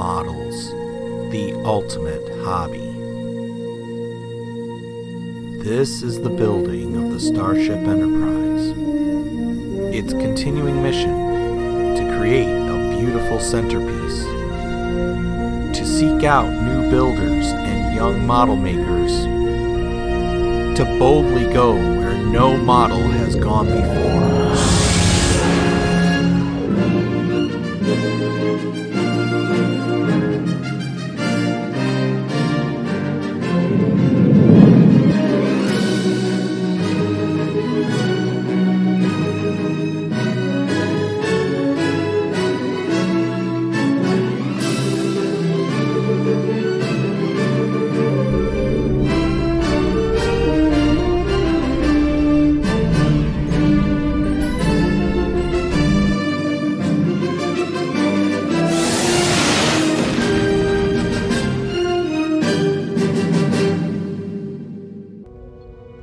Models, the ultimate hobby. This is the building of the Starship Enterprise. Its continuing mission to create a beautiful centerpiece, to seek out new builders and young model makers, to boldly go where no model has gone before.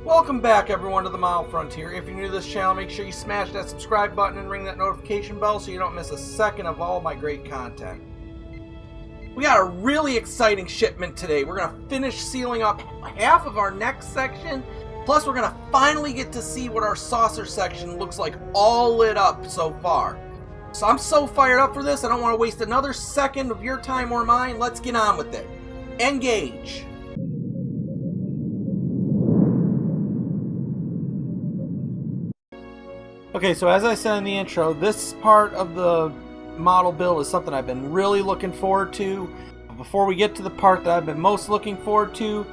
Welcome back, everyone, to the Model Frontier. If you're new to this channel, make sure you smash that subscribe button and ring that notification bell so you don't miss a second of all my great content. We got a really exciting shipment today. We're going to finish sealing up half of our next section, plus we're going to finally get to see what our saucer section looks like all lit up so far. So I'm so fired up for this, I don't want to waste another second of your time or mine. Let's get on with it. Engage. Okay, so as I said in the intro, this part of the model build is something I've been really looking forward to. Before we get to the part that I've been most looking forward to,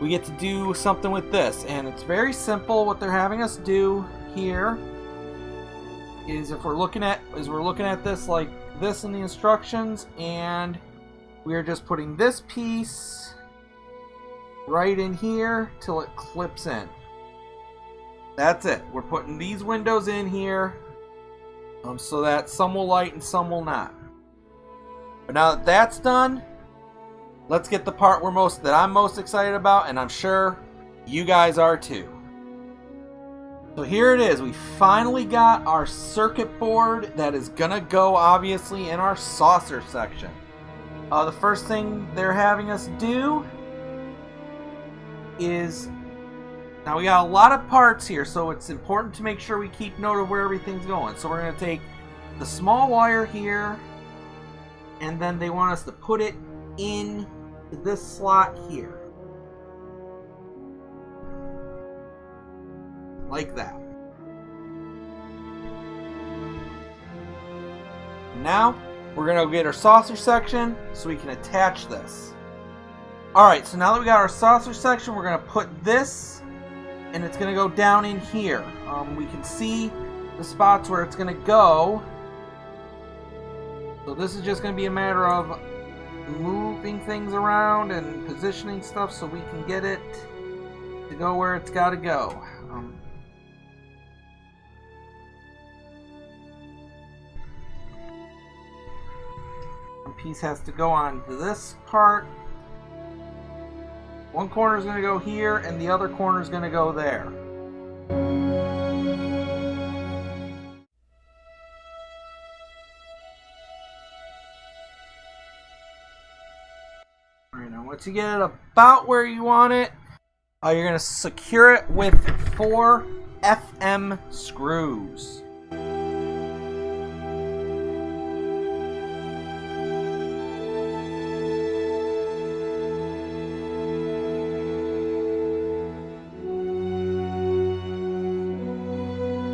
we get to do something with this. And it's very simple. What they're having us do here is we're looking at this like this in the instructions, and we are just putting this piece right in here till it clips in. That's it. We're putting these windows in here so that some will light and some will not. But now that that's done, let's get the part that I'm most excited about, and I'm sure you guys are too. So here it is. We finally got our circuit board that is gonna go obviously in our saucer section. The first thing they're having us do is, now we got a lot of parts here, so it's important to make sure we keep note of where everything's going. So we're going to take the small wire here, and then they want us to put it in this slot here. Like that. Now, we're going to get our saucer section so we can attach this. Alright, so now that we got our saucer section, we're going to put this, and it's going to go down in here. We can see the spots where it's going to go. So this is just going to be a matter of moving things around and positioning stuff so we can get it to go where it's got to go. One piece has to go on this part. One corner is going to go here, and the other corner is going to go there. Alright, now once you get it about where you want it, you're going to secure it with 4 FM screws.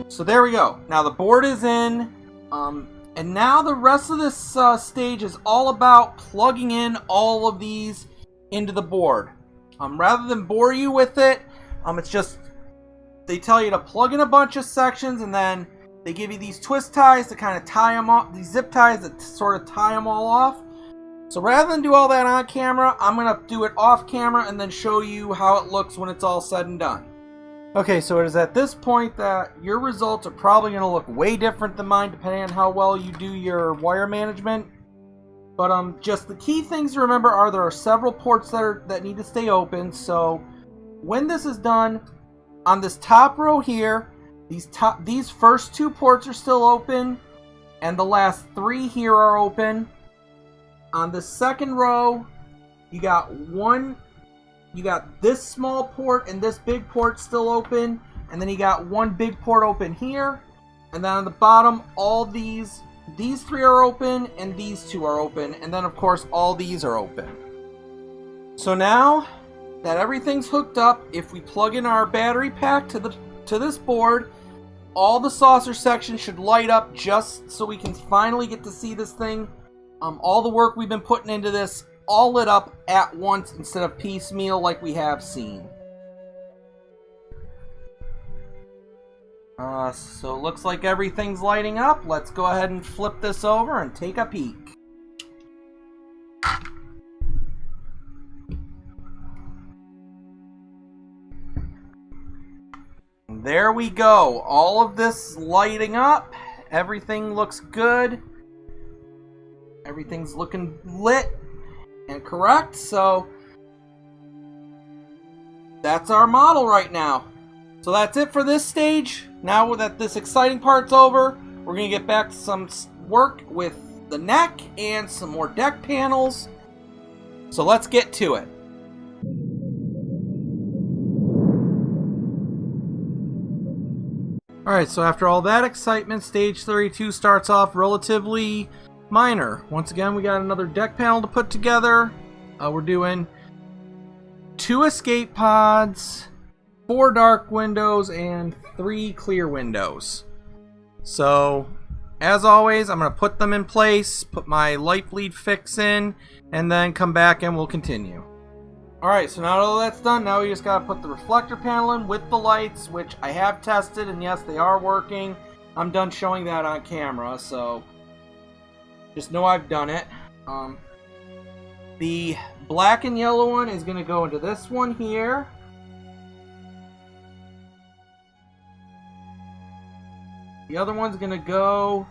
So there we go. Now the board is in, and now the rest of this stage is all about plugging in all of these into the board. Rather than bore you with it, it's just, they tell you to plug in a bunch of sections, and then they give you these twist ties to kind of tie them off, these zip ties that sort of tie them all off. So rather than do all that on camera, I'm going to do it off camera and then show you how it looks when it's all said and done. Okay, so it is at this point that your results are probably going to look way different than mine depending on how well you do your wire management. But just the key things to remember are there are several ports that need to stay open. So when this is done, on this top row here, these first 2 ports are still open, and the last 3 here are open. On the second row, you got this small port and this big port still open, and then you got one big port open here, and then on the bottom, all these three are open, and these two are open, and then of course all these are open. So now that everything's hooked up, if we plug in our battery pack to this board, all the saucer sections should light up just so we can finally get to see this thing. All the work we've been putting into this all lit up at once instead of piecemeal like we have seen. So it looks like everything's lighting up. Let's go ahead and flip this over and take a peek. There we go. All of this lighting up. Everything looks good. Everything's looking lit and correct. So that's our model right now. So that's it for this stage. Now that this exciting part's over, we're going to get back to some work with the neck and some more deck panels. So let's get to it. Alright, so after all that excitement, stage 32 starts off relatively minor. Once again, we got another deck panel to put together. We're doing 2 escape pods, 4 dark windows, and 3 clear windows. So, as always, I'm going to put them in place, put my light bleed fix in, and then come back and we'll continue. Alright, so now all that's done, now we just got to put the reflector panel in with the lights, which I have tested, and yes, they are working. I'm done showing that on camera, so just know I've done it. The black and yellow one is going to go into this one here. The other one's going to go,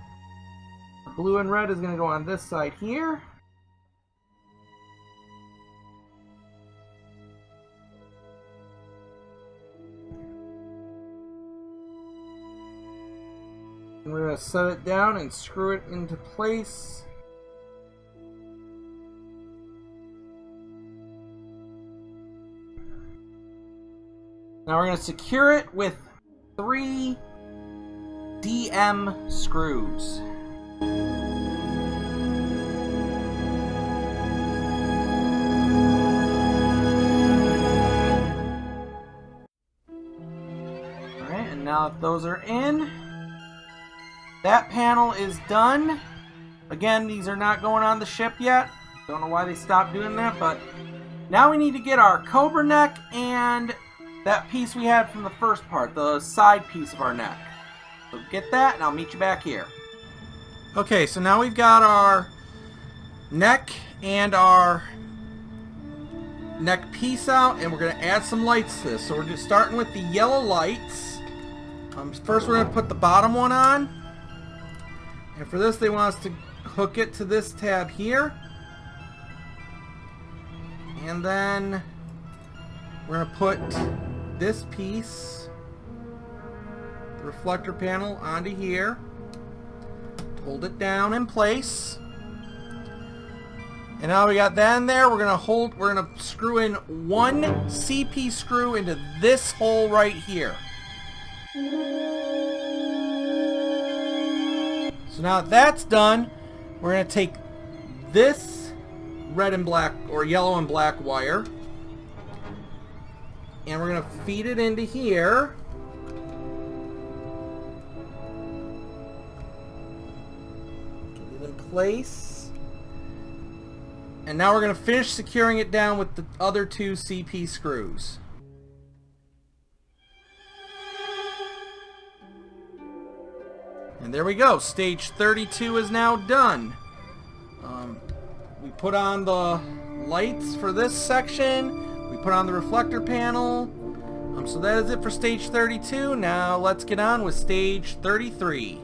blue and red is going to go on this side here. And we're going to set it down and screw it into place. Now we're going to secure it with 3 DM screws. Alright, and now that those are in, that panel is done. Again, these are not going on the ship yet. Don't know why they stopped doing that, but now we need to get our Cobra neck and that piece we had from the first part, the side piece of our neck. So get that, and I'll meet you back here. Okay, so now we've got our neck and our neck piece out, and we're going to add some lights to this. So we're just starting with the yellow lights. First we're going to put the bottom one on. And for this, they want us to hook it to this tab here. And then we're going to put this piece, the reflector panel, onto here. Hold it down in place. And now we got that in there. We're going to screw in 1 CP screw into this hole right here. So now that that's done, we're going to take this red and black, or yellow and black wire, and we're going to feed it into here. Get it in place. And now we're going to finish securing it down with the other 2 CP screws. And there we go. Stage 32 is now done. We put on the lights for this section. We put on the reflector panel. So that is it for stage 32. Now let's get on with stage 33.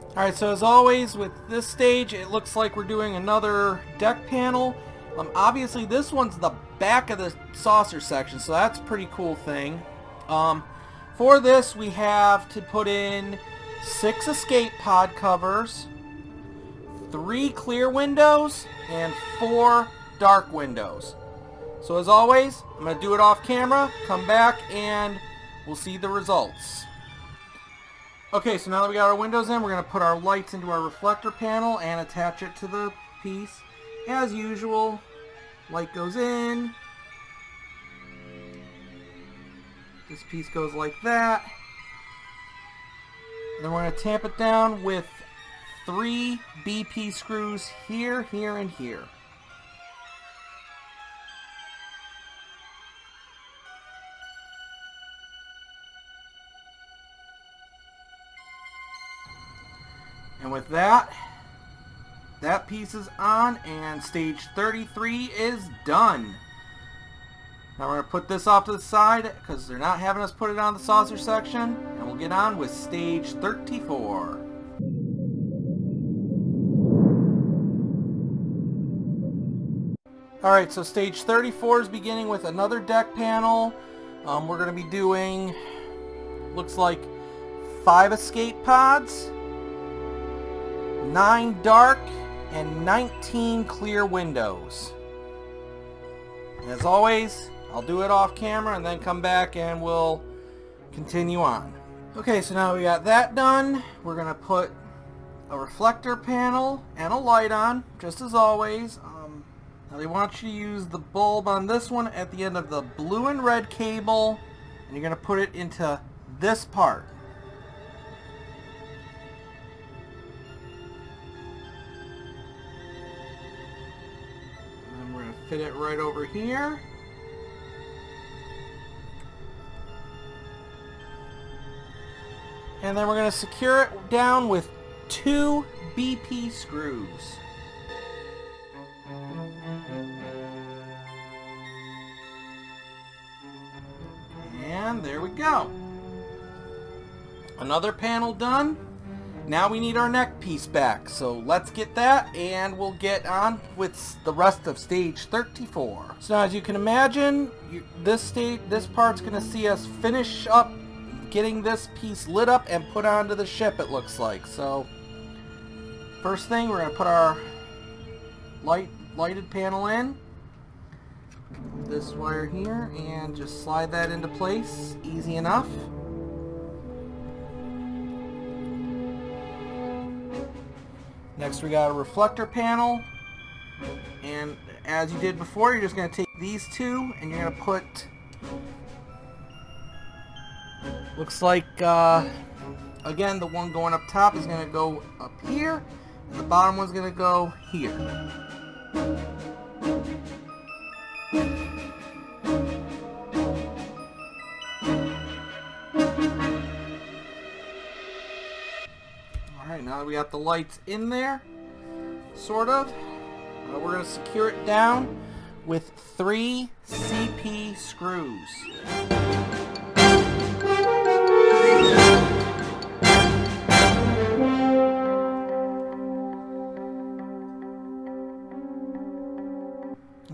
Alright, so as always with this stage, it looks like we're doing another deck panel. Obviously this one's the back of the saucer section, so that's a pretty cool thing. For this we have to put in 6 escape pod covers, 3 clear windows, and 4 dark windows. So as always, I'm going to do it off camera, come back, and we'll see the results. Okay, so now that we got our windows in, we're going to put our lights into our reflector panel and attach it to the piece. As usual, light goes in. This piece goes like that. Then we're going to tamp it down with 3 BP screws here, here, and here. And with that, that piece is on and stage 33 is done. Now we're going to put this off to the side because they're not having us put it on the saucer section, and we'll get on with stage 34. Alright, so stage 34 is beginning with another deck panel. We're going to be doing, looks like 5 escape pods, 9 dark, and 19 clear windows. And as always, I'll do it off camera and then come back and we'll continue on. Okay, so now we got that done. We're going to put a reflector panel and a light on, just as always. Now they want you to use the bulb on this one at the end of the blue and red cable, and you're going to put it into this part. Fit it right over here. And then we're going to secure it down with 2 BP screws. And there we go. Another panel done. Now we need our neck piece back, so let's get that and we'll get on with the rest of stage 34. So now as you can imagine, this part's going to see us finish up getting this piece lit up and put onto the ship, it looks like. So first thing, we're going to put our lighted panel in. This wire here and just slide that into place, easy enough. Next we got a reflector panel, and as you did before, you're just going to take these 2 and you're going to put, looks like, again, the one going up top is going to go up here, and the bottom one's going to go here. Alright, now that we got the lights in there, sort of, we're going to secure it down with 3 CP screws.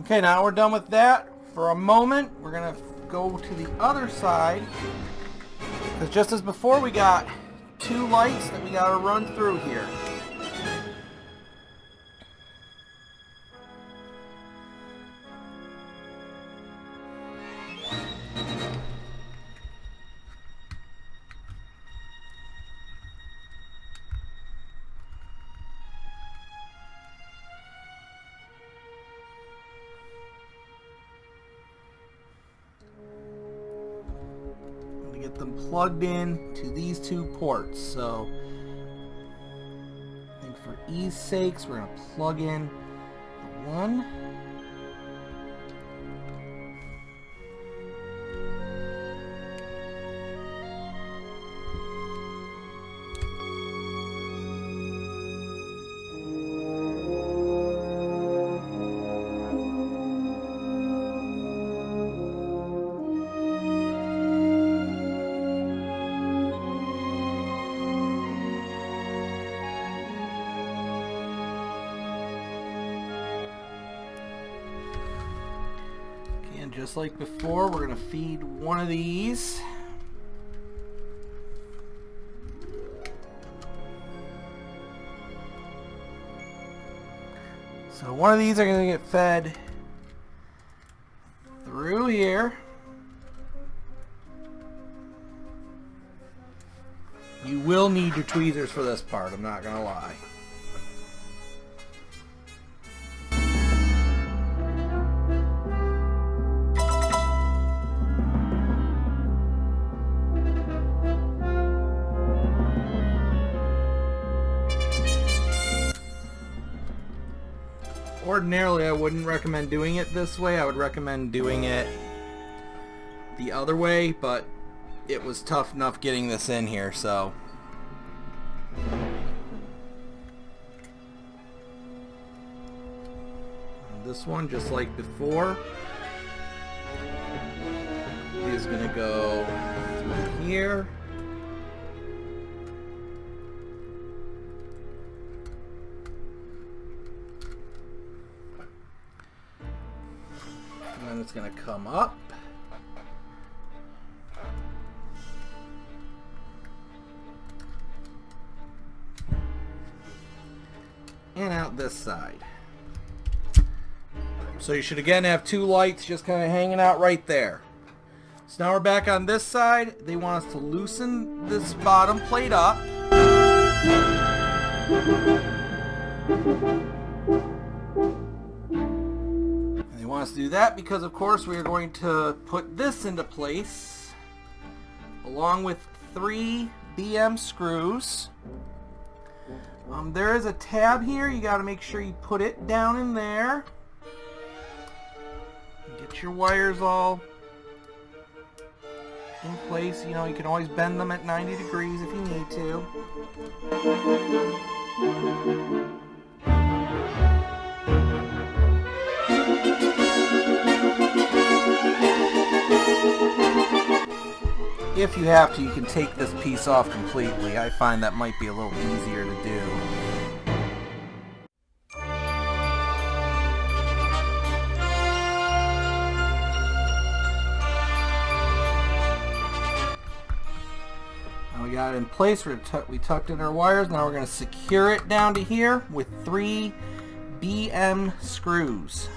Okay, now we're done with that. For a moment, we're going to go to the other side, because just as before, we got 2 lights that we got to run through here. Get them plugged in to these 2 ports. So I think for ease sakes, we're going to plug in the 1. Just like before, we're going to feed one of these. So one of these are going to get fed through here. You will need your tweezers for this part, I'm not going to lie. Ordinarily, I wouldn't recommend doing it this way. I would recommend doing it the other way, but it was tough enough getting this in here, so. And this one, just like before, is going to go through here. And then it's going to come up. And out this side. So you should again have two lights just kind of hanging out right there. So now we're back on this side. They want us to loosen this bottom plate up. They want us to do that because, of course, we are going to put this into place along with 3 BM screws. There is a tab here. You got to make sure you put it down in there. Get your wires all in place. You know, you can always bend them at 90 degrees if you need to. If you have to, you can take this piece off completely. I find that might be a little easier to do. Now we got it in place. We tucked in our wires. Now we're going to secure it down to here with 3 BM screws.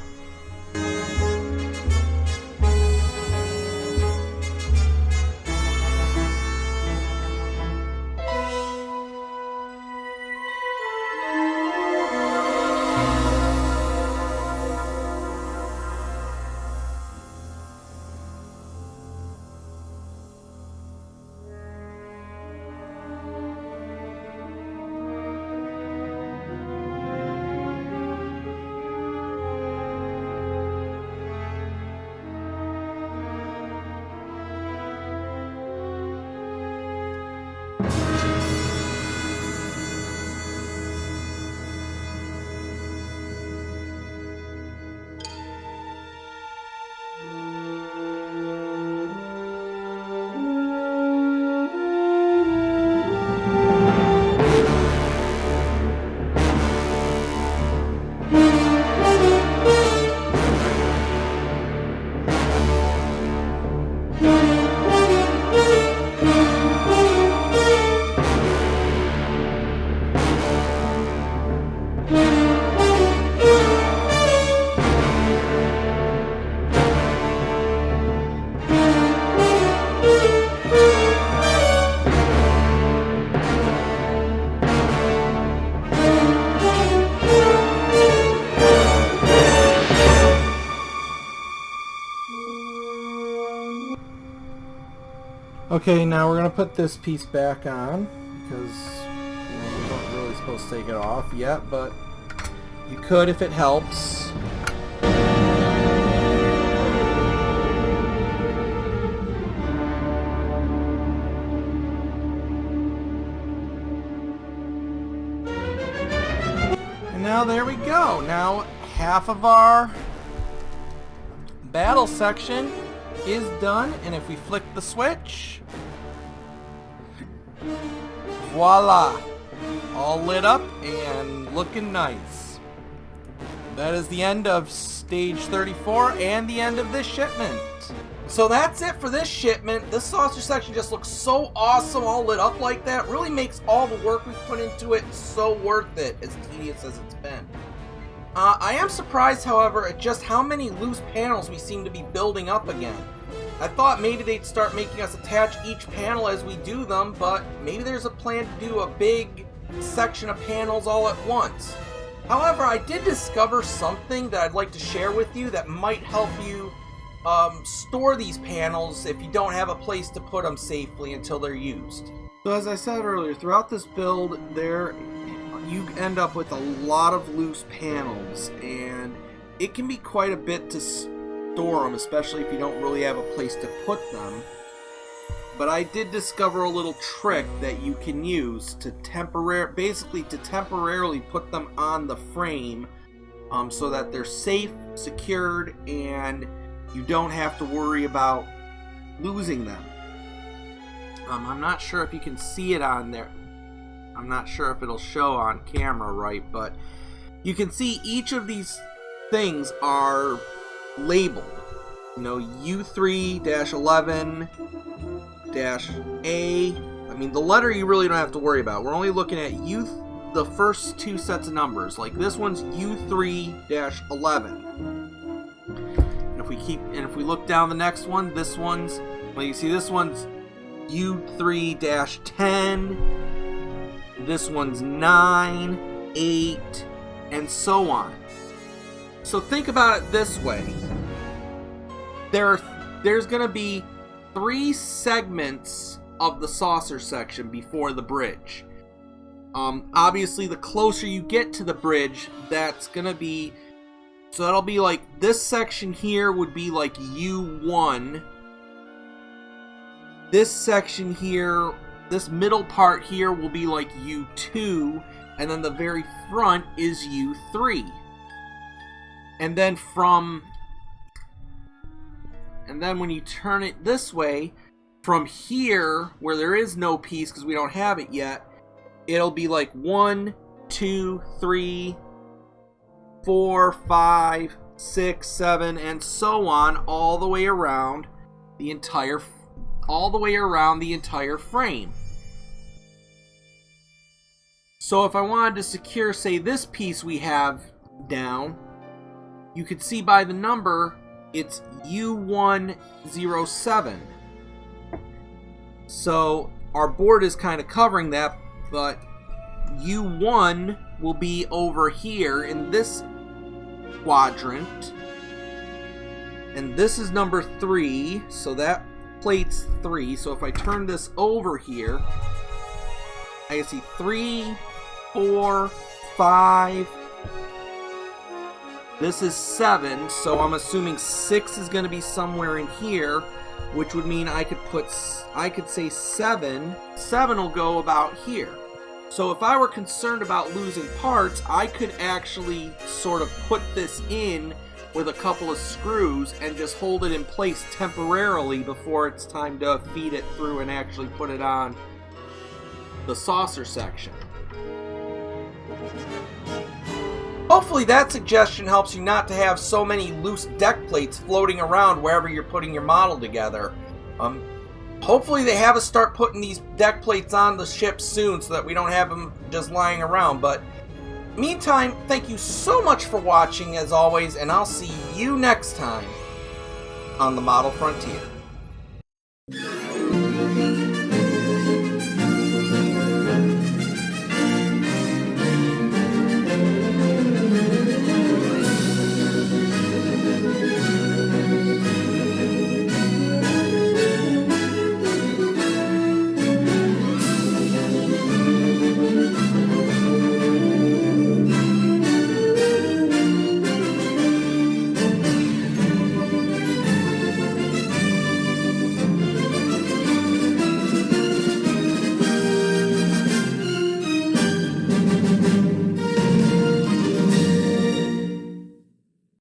Okay, now we're going to put this piece back on because we're not really supposed to take it off yet, but you could if it helps. And now there we go. Now half of our battle section is done, and if we flick the switch, voila, all lit up and looking nice. That is the end of stage 34 and the end of this shipment. So that's it for this shipment. This saucer section just looks so awesome, all lit up like that. Really makes all the work we put into it so worth it, as tedious as it's been. I am surprised, however, at just how many loose panels we seem to be building up again. I thought maybe they'd start making us attach each panel as we do them, but maybe there's a plan to do a big section of panels all at once. However, I did discover something that I'd like to share with you that might help you store these panels if you don't have a place to put them safely until they're used. So as I said earlier, throughout this build, you end up with a lot of loose panels, and it can be quite a bit to store them, especially if you don't really have a place to put them. But I did discover a little trick that you can use to temporarily put them on the frame, so that they're safe, secured, and you don't have to worry about losing them. I'm not sure if you can see it on there. I'm not sure if it'll show on camera right, but you can see each of these things are labeled. You know, U3-11-A. I mean, the letter you really don't have to worry about. We're only looking at the first two sets of numbers. Like this one's U3-11. And if we look down the next one, this one's, well, you see this one's U3-10. This one's 9, 8, and so on. So think about it this way. There's going to be 3 segments of the saucer section before the bridge. Obviously, the closer you get to the bridge, that's going to be... So that'll be like, this section here would be like U1. This section here, this middle part here will be like U2, and then the very front is U3. And then when you turn it this way, from here, where there is no piece because we don't have it yet, it'll be like 1, 2, 3, 4, 5, 6, 7, and so on, all the way around the entire frame. So if I wanted to secure, say, this piece we have down, you could see by the number it's U107. So our board is kind of covering that, but U1 will be over here in this quadrant, and this is number 3, so that plate's 3. So if I turn this over here, I can see 3, 4, 5. This is 7, so I'm assuming 6 is going to be somewhere in here, which would mean I could say 7. 7 will go about here. So if I were concerned about losing parts, I could actually sort of put this in with a couple of screws and just hold it in place temporarily before it's time to feed it through and actually put it on the saucer section. Hopefully that suggestion helps you not to have so many loose deck plates floating around wherever you're putting your model together. Hopefully they have us start putting these deck plates on the ship soon so that we don't have them just lying around. But meantime, thank you so much for watching as always, and I'll see you next time on the Model Frontier.